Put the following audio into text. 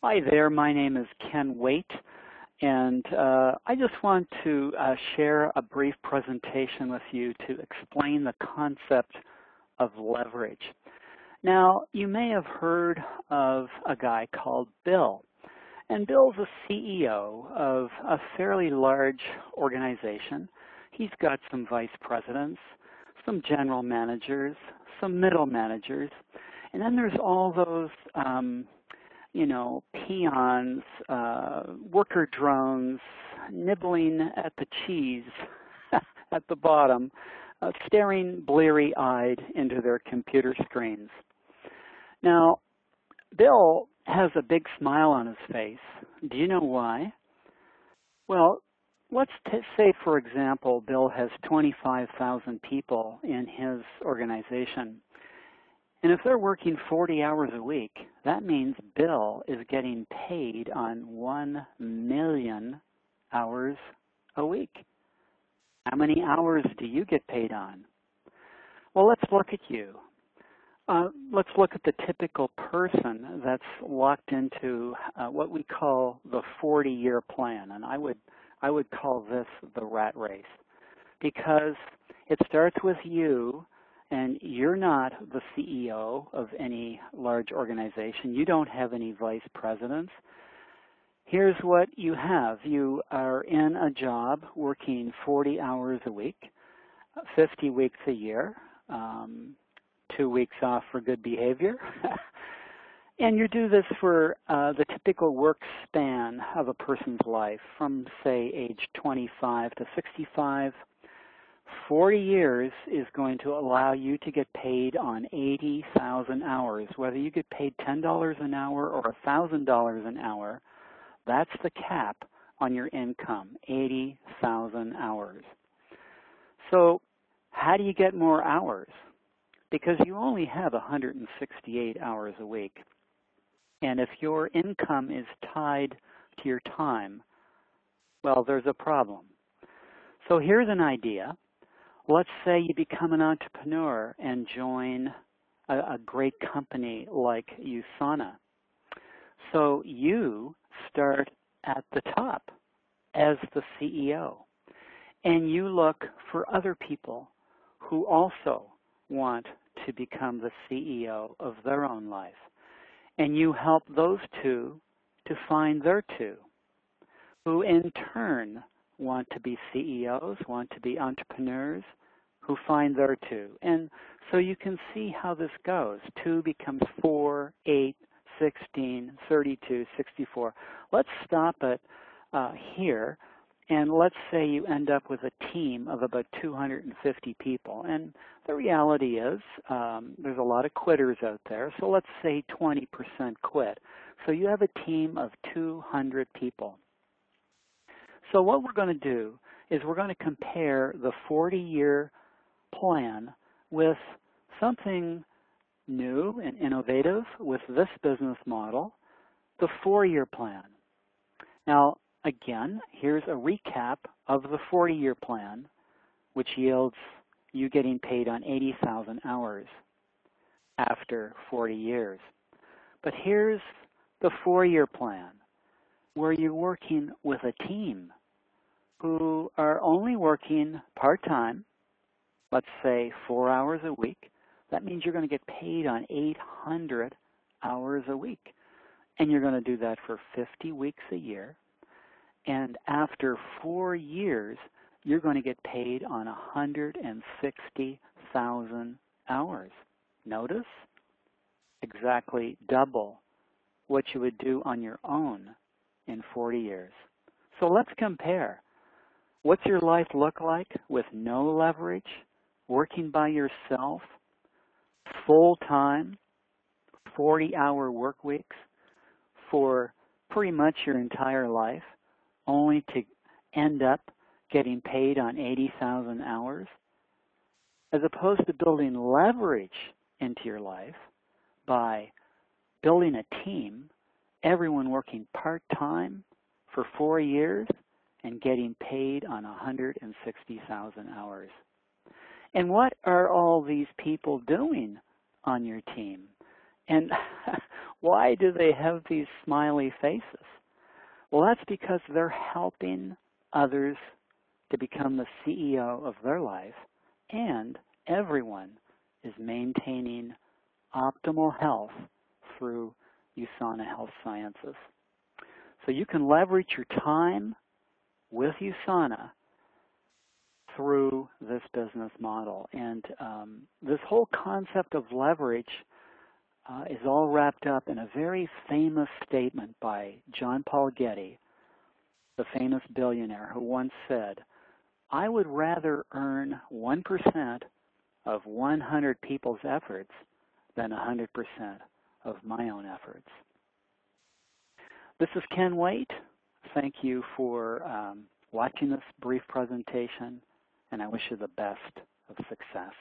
Hi there, my name is Ken Waite, and I just want to share a brief presentation with you to explain the concept of leverage. Now, you may have heard of a guy called Bill, and Bill's a CEO of a fairly large organization. He's got some vice presidents, some general managers, some middle managers, and then there's all those peons, worker drones, nibbling at the cheese at the bottom, staring bleary-eyed into their computer screens. Now, Bill has a big smile on his face. Do you know why? Well, let's say, for example, Bill has 25,000 people in his organization. And if they're working 40 hours a week, that means Bill is getting paid on 1 million hours a week. How many hours do you get paid on? Well, let's look at you. Let's look at the typical person that's locked into what we call the 40-year plan. And I would call this the rat race, because it starts with you. And you're not the CEO of any large organization. You don't have any vice presidents. Here's what you have. You are in a job working 40 hours a week, 50 weeks a year, 2 weeks off for good behavior. And you do this for the typical work span of a person's life from, say, age 25 to 65. 40 years is going to allow you to get paid on 80,000 hours. Whether you get paid $10 an hour or $1,000 an hour, that's the cap on your income, 80,000 hours. So how do you get more hours? Because you only have 168 hours a week. And if your income is tied to your time, well, there's a problem. So here's an idea. Let's say you become an entrepreneur and join a great company like USANA. So you start at the top as the CEO, and you look for other people who also want to become the CEO of their own life. And you help those two to find their two, who in turn want to be CEOs, want to be entrepreneurs, who find their two. And so you can see how this goes. 2 becomes 4, 8, 16, 32, 64. Let's stop it here, and let's say you end up with a team of about 250 people. And the reality is there's a lot of quitters out there, so let's say 20% quit. So you have a team of 200 people. So what we're going to do is we're going to compare the 40-year plan with something new and innovative with this business model, the 4-year plan. Now, again, here's a recap of the 40-year plan, which yields you getting paid on 80,000 hours after 40 years. But here's the 4-year plan, where you're working with a team who are only working part-time, let's say 4 hours a week. That means you're going to get paid on 800 hours a week. And you're going to do that for 50 weeks a year. And after 4 years, you're going to get paid on 160,000 hours. Notice? Exactly double what you would do on your own in 40 years. So let's compare. What's your life look like with no leverage, working by yourself, full-time, 40-hour work weeks for pretty much your entire life, only to end up getting paid on 80,000 hours, as opposed to building leverage into your life by building a team, everyone working part-time for 4 years and getting paid on 160,000 hours. And what are all these people doing on your team? And Why do they have these smiley faces? Well, that's because they're helping others to become the CEO of their life, and everyone is maintaining optimal health through USANA Health Sciences. So you can leverage your time with USANA through this business model. And this whole concept of leverage is all wrapped up in a very famous statement by John Paul Getty, the famous billionaire, who once said, "I would rather earn 1% of 100 people's efforts than 100% of my own efforts." This is Ken Waite. Thank you for watching this brief presentation, and I wish you the best of success.